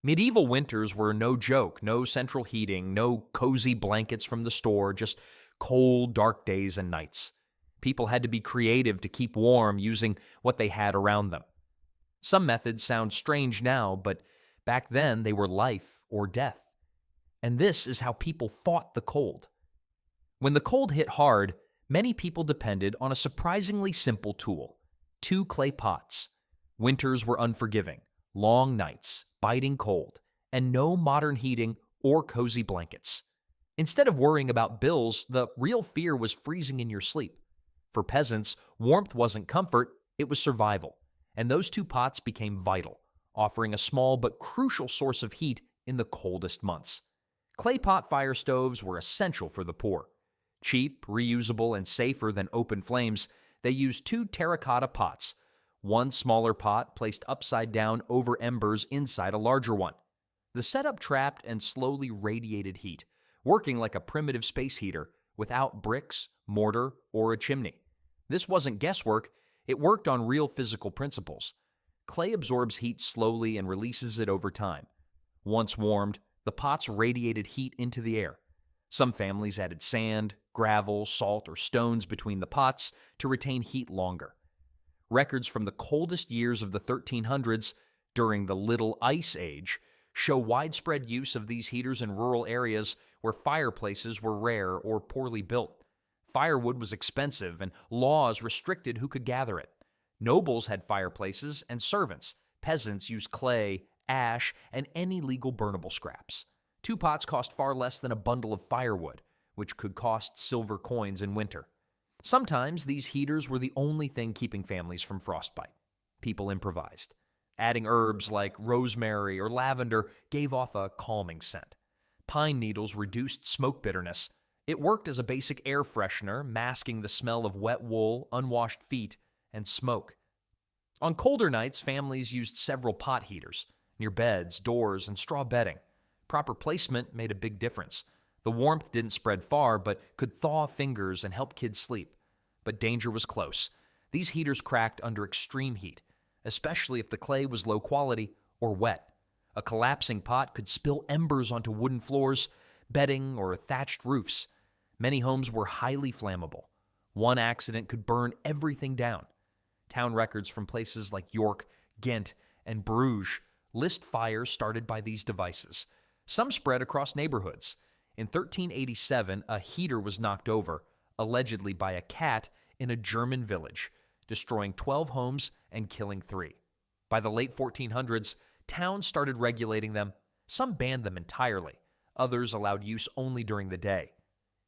Medieval winters were no joke, no central heating, no cozy blankets from the store, just cold, dark days and nights. People had to be creative to keep warm using what they had around them. Some methods sound strange now, but back then they were life or death. And this is how people fought the cold. When the cold hit hard, many people depended on a surprisingly simple tool: 2 clay pots. Winters were unforgiving, long nights, biting cold, and no modern heating or cozy blankets. Instead of worrying about bills, the real fear was freezing in your sleep. For peasants, warmth wasn't comfort, it was survival, and those 2 pots became vital, offering a small but crucial source of heat in the coldest months. Clay pot fire stoves were essential for the poor. Cheap, reusable, and safer than open flames, they used 2 terracotta pots, one smaller pot placed upside down over embers inside a larger one. The setup trapped and slowly radiated heat, working like a primitive space heater without bricks, mortar, or a chimney. This wasn't guesswork, it worked on real physical principles. Clay absorbs heat slowly and releases it over time. Once warmed, the pots radiated heat into the air. Some families added sand, gravel, salt, or stones between the pots to retain heat longer. Records from the coldest years of the 1300s, during the Little Ice Age, show widespread use of these heaters in rural areas where fireplaces were rare or poorly built. Firewood was expensive, and laws restricted who could gather it. Nobles had fireplaces, and servants. Peasants used clay, ash, and any legal burnable scraps. 2 pots cost far less than a bundle of firewood, which could cost silver coins in winter. Sometimes these heaters were the only thing keeping families from frostbite. People improvised. Adding herbs like rosemary or lavender gave off a calming scent. Pine needles reduced smoke bitterness. It worked as a basic air freshener, masking the smell of wet wool, unwashed feet, and smoke. On colder nights, families used several pot heaters, near beds, doors, and straw bedding. Proper placement made a big difference. The warmth didn't spread far, but could thaw fingers and help kids sleep. But danger was close. These heaters cracked under extreme heat, especially if the clay was low quality or wet. A collapsing pot could spill embers onto wooden floors, bedding, or thatched roofs. Many homes were highly flammable. One accident could burn everything down. Town records from places like York, Ghent, and Bruges list fires started by these devices. Some spread across neighborhoods. In 1387, a heater was knocked over, allegedly by a cat, in a German village, destroying 12 homes and killing 3. By the late 1400s, towns started regulating them. Some banned them entirely. Others allowed use only during the day.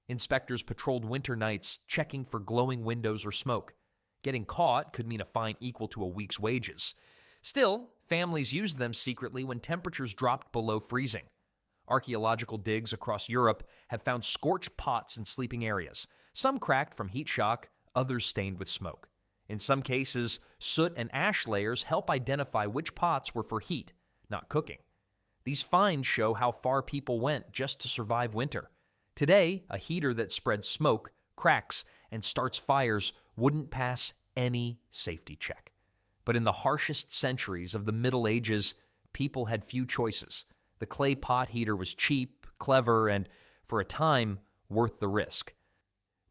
Inspectors patrolled winter nights, checking for glowing windows or smoke. Getting caught could mean a fine equal to a week's wages. Still, families used them secretly when temperatures dropped below freezing. Archaeological digs across Europe have found scorched pots in sleeping areas. Some cracked from heat shock, others stained with smoke. In some cases, soot and ash layers help identify which pots were for heat, not cooking. These finds show how far people went just to survive winter. Today, a heater that spreads smoke, cracks, and starts fires wouldn't pass any safety check. But in the harshest centuries of the Middle Ages, people had few choices. The clay pot heater was cheap, clever, and, for a time, worth the risk.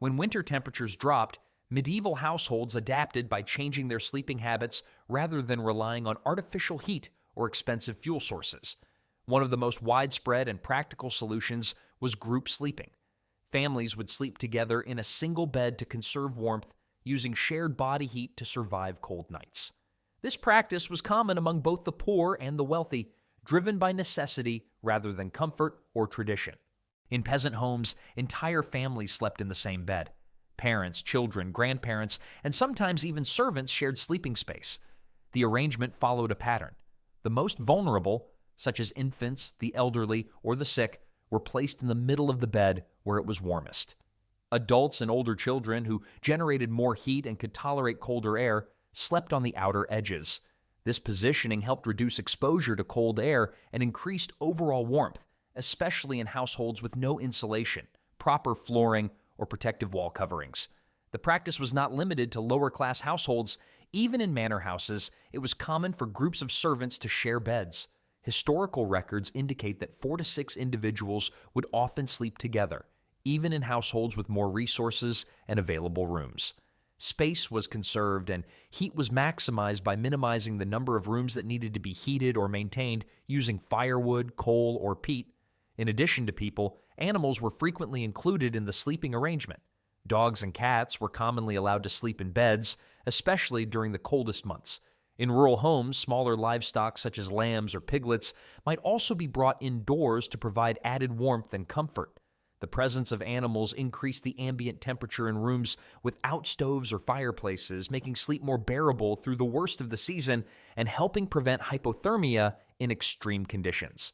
When winter temperatures dropped, medieval households adapted by changing their sleeping habits rather than relying on artificial heat or expensive fuel sources. One of the most widespread and practical solutions was group sleeping. Families would sleep together in a single bed to conserve warmth, using shared body heat to survive cold nights. This practice was common among both the poor and the wealthy, driven by necessity rather than comfort or tradition. In peasant homes, entire families slept in the same bed. Parents, children, grandparents, and sometimes even servants shared sleeping space. The arrangement followed a pattern. The most vulnerable, such as infants, the elderly, or the sick, were placed in the middle of the bed where it was warmest. Adults and older children who generated more heat and could tolerate colder air slept on the outer edges. This positioning helped reduce exposure to cold air and increased overall warmth, especially in households with no insulation, proper flooring, or protective wall coverings. The practice was not limited to lower-class households. Even in manor houses, it was common for groups of servants to share beds. Historical records indicate that 4 to 6 individuals would often sleep together, even in households with more resources and available rooms. Space was conserved and heat was maximized by minimizing the number of rooms that needed to be heated or maintained using firewood, coal, or peat. In addition to people, animals were frequently included in the sleeping arrangement. Dogs and cats were commonly allowed to sleep in beds, especially during the coldest months. In rural homes, smaller livestock such as lambs or piglets might also be brought indoors to provide added warmth and comfort. The presence of animals increased the ambient temperature in rooms without stoves or fireplaces, making sleep more bearable through the worst of the season and helping prevent hypothermia in extreme conditions.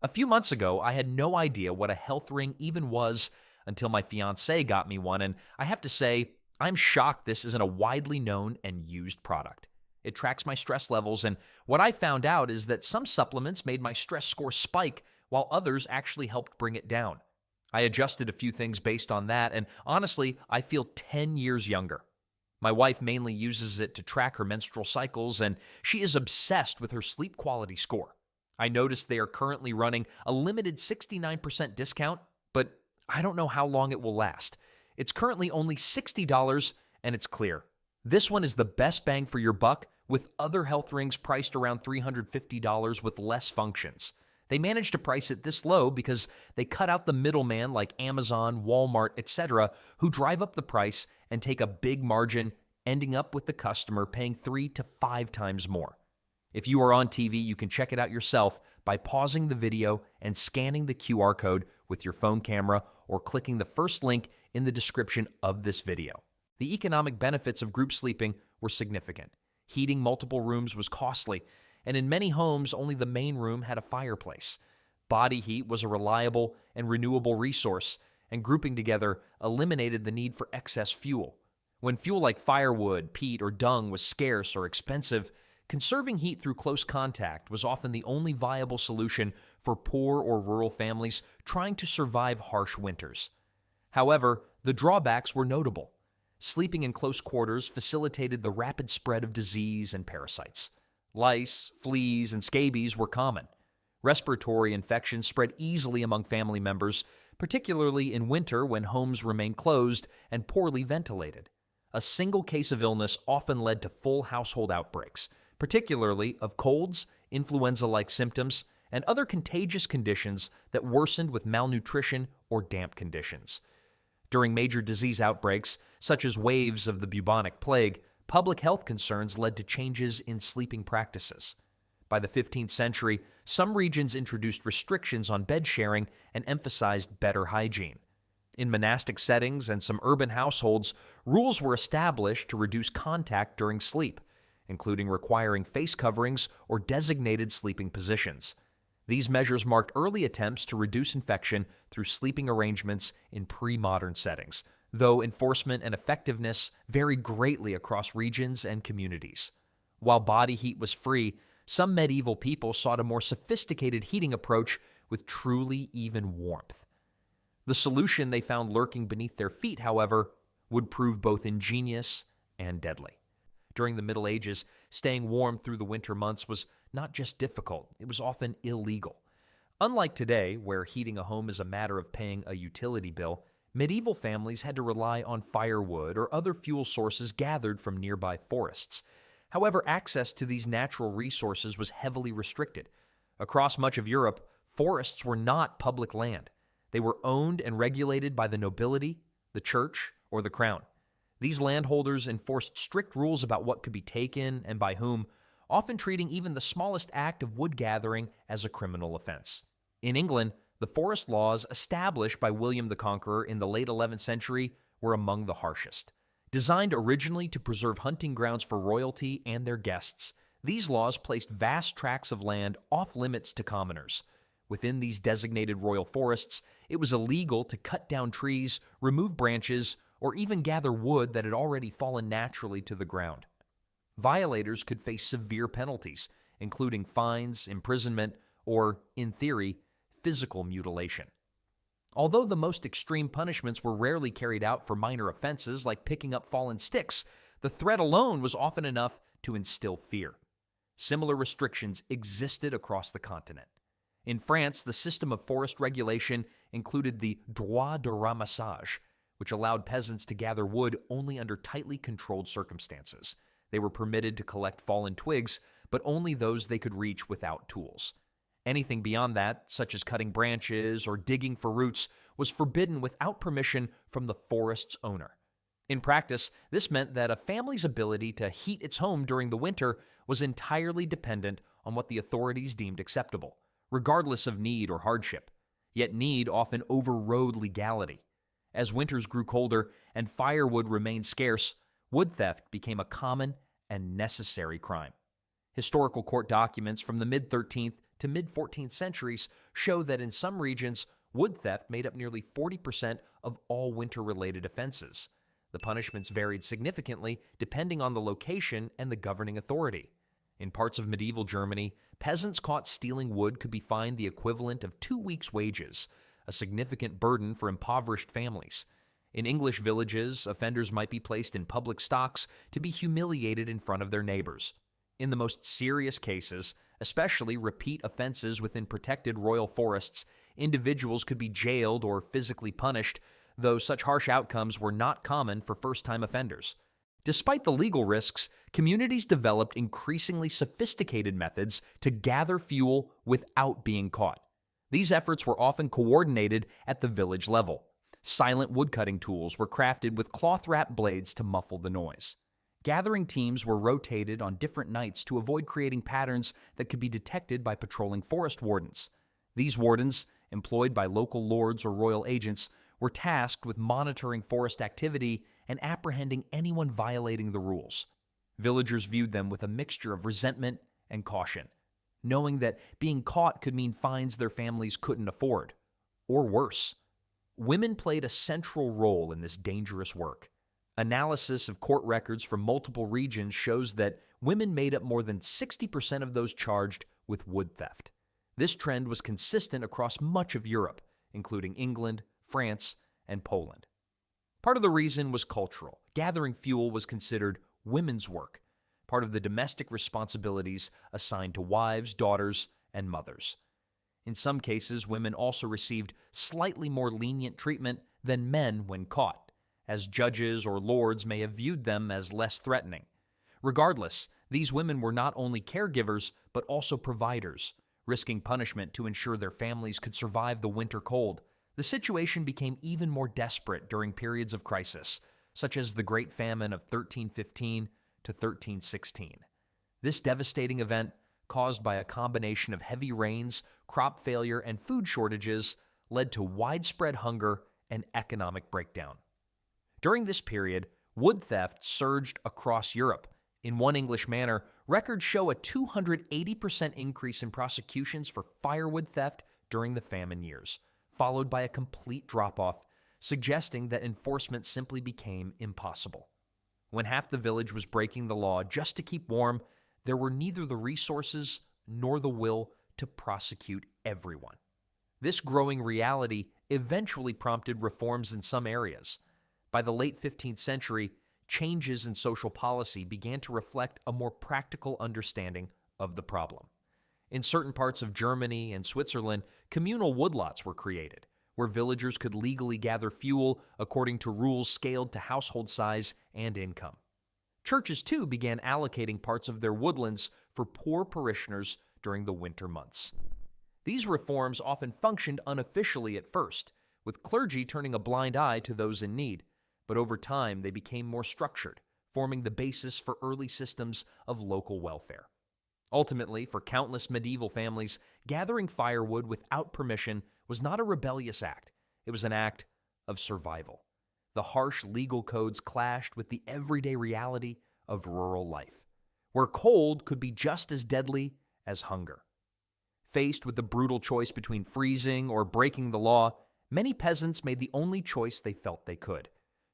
A few months ago, I had no idea what a health ring even was until my fiancée got me one, and I have to say, I'm shocked this isn't a widely known and used product. It tracks my stress levels, and what I found out is that some supplements made my stress score spike, while others actually helped bring it down. I adjusted a few things based on that, and honestly, I feel 10 years younger. My wife mainly uses it to track her menstrual cycles, and she is obsessed with her sleep quality score. I noticed they are currently running a limited 69% discount, but I don't know how long it will last. It's currently only $60, and it's clear. This one is the best bang for your buck, with other health rings priced around $350 with less functions. They managed to price it this low because they cut out the middleman like Amazon, Walmart, etc., who drive up the price and take a big margin, ending up with the customer paying 3 to 5 times more. If you are on TV, you can check it out yourself by pausing the video and scanning the QR code with your phone camera or clicking the first link in the description of this video. The economic benefits of group sleeping were significant. Heating multiple rooms was costly, and in many homes, only the main room had a fireplace. Body heat was a reliable and renewable resource, and grouping together eliminated the need for excess fuel. When fuel like firewood, peat, or dung was scarce or expensive, conserving heat through close contact was often the only viable solution for poor or rural families trying to survive harsh winters. However, the drawbacks were notable. Sleeping in close quarters facilitated the rapid spread of disease and parasites. Lice, fleas, and scabies were common. Respiratory infections spread easily among family members, particularly in winter when homes remain closed and poorly ventilated. A single case of illness often led to full household outbreaks, particularly of colds, influenza-like symptoms, and other contagious conditions that worsened with malnutrition or damp conditions. During major disease outbreaks, such as waves of the bubonic plague, public health concerns led to changes in sleeping practices. By the 15th century, some regions introduced restrictions on bed sharing and emphasized better hygiene. In monastic settings and some urban households, rules were established to reduce contact during sleep, including requiring face coverings or designated sleeping positions. These measures marked early attempts to reduce infection through sleeping arrangements in pre-modern settings, though enforcement and effectiveness varied greatly across regions and communities. While body heat was free, some medieval people sought a more sophisticated heating approach with truly even warmth. The solution they found lurking beneath their feet, however, would prove both ingenious and deadly. During the Middle Ages, staying warm through the winter months was not just difficult, it was often illegal. Unlike today, where heating a home is a matter of paying a utility bill, medieval families had to rely on firewood or other fuel sources gathered from nearby forests. However, access to these natural resources was heavily restricted. Across much of Europe, forests were not public land. They were owned and regulated by the nobility, the church, or the crown. These landholders enforced strict rules about what could be taken and by whom, often treating even the smallest act of wood gathering as a criminal offense. In England, the forest laws established by William the Conqueror in the late 11th century were among the harshest. Designed originally to preserve hunting grounds for royalty and their guests, these laws placed vast tracts of land off limits to commoners. Within these designated royal forests, it was illegal to cut down trees, remove branches, or even gather wood that had already fallen naturally to the ground. Violators could face severe penalties, including fines, imprisonment, or, in theory, physical mutilation. Although the most extreme punishments were rarely carried out for minor offenses like picking up fallen sticks, the threat alone was often enough to instill fear. Similar restrictions existed across the continent. In France, the system of forest regulation included the droit de ramassage, which allowed peasants to gather wood only under tightly controlled circumstances. They were permitted to collect fallen twigs, but only those they could reach without tools. Anything beyond that, such as cutting branches or digging for roots, was forbidden without permission from the forest's owner. In practice, this meant that a family's ability to heat its home during the winter was entirely dependent on what the authorities deemed acceptable, regardless of need or hardship. Yet need often overrode legality. As winters grew colder and firewood remained scarce, wood theft became a common and necessary crime. Historical court documents from the mid-13th to mid-14th centuries show that in some regions, wood theft made up nearly 40% of all winter-related offenses. The punishments varied significantly depending on the location and the governing authority. In parts of medieval Germany, peasants caught stealing wood could be fined the equivalent of 2 weeks' wages, a significant burden for impoverished families. In English villages, offenders might be placed in public stocks to be humiliated in front of their neighbors. In the most serious cases, especially repeat offenses within protected royal forests, individuals could be jailed or physically punished, though such harsh outcomes were not common for first-time offenders. Despite the legal risks, communities developed increasingly sophisticated methods to gather fuel without being caught. These efforts were often coordinated at the village level. Silent woodcutting tools were crafted with cloth-wrapped blades to muffle the noise. Gathering teams were rotated on different nights to avoid creating patterns that could be detected by patrolling forest wardens. These wardens, employed by local lords or royal agents, were tasked with monitoring forest activity and apprehending anyone violating the rules. Villagers viewed them with a mixture of resentment and caution, knowing that being caught could mean fines their families couldn't afford. Or worse, women played a central role in this dangerous work. Analysis of court records from multiple regions shows that women made up more than 60% of those charged with wood theft. This trend was consistent across much of Europe, including England, France, and Poland. Part of the reason was cultural. Gathering fuel was considered women's work, part of the domestic responsibilities assigned to wives, daughters, and mothers. In some cases, women also received slightly more lenient treatment than men when caught, as judges or lords may have viewed them as less threatening. Regardless, these women were not only caregivers, but also providers, risking punishment to ensure their families could survive the winter cold. The situation became even more desperate during periods of crisis, such as the Great Famine of 1315 to 1316. This devastating event, caused by a combination of heavy rains, crop failure, and food shortages, led to widespread hunger and economic breakdown. During this period, wood theft surged across Europe. In one English manor, records show a 280% increase in prosecutions for firewood theft during the famine years, followed by a complete drop-off, suggesting that enforcement simply became impossible. When half the village was breaking the law just to keep warm, there were neither the resources nor the will to prosecute everyone. This growing reality eventually prompted reforms in some areas. By the late 15th century, changes in social policy began to reflect a more practical understanding of the problem. In certain parts of Germany and Switzerland, communal woodlots were created, where villagers could legally gather fuel according to rules scaled to household size and income. Churches, too, began allocating parts of their woodlands for poor parishioners during the winter months. These reforms often functioned unofficially at first, with clergy turning a blind eye to those in need, but over time they became more structured, forming the basis for early systems of local welfare. Ultimately, for countless medieval families, gathering firewood without permission was not a rebellious act. It was an act of survival. The harsh legal codes clashed with the everyday reality of rural life, where cold could be just as deadly as hunger. Faced with the brutal choice between freezing or breaking the law, many peasants made the only choice they felt they could: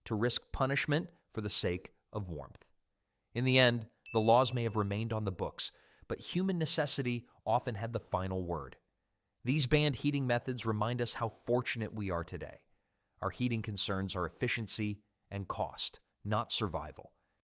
to risk punishment for the sake of warmth. In the end, the laws may have remained on the books, but human necessity often had the final word. These banned heating methods remind us how fortunate we are today. Our heating concerns are efficiency and cost, not survival.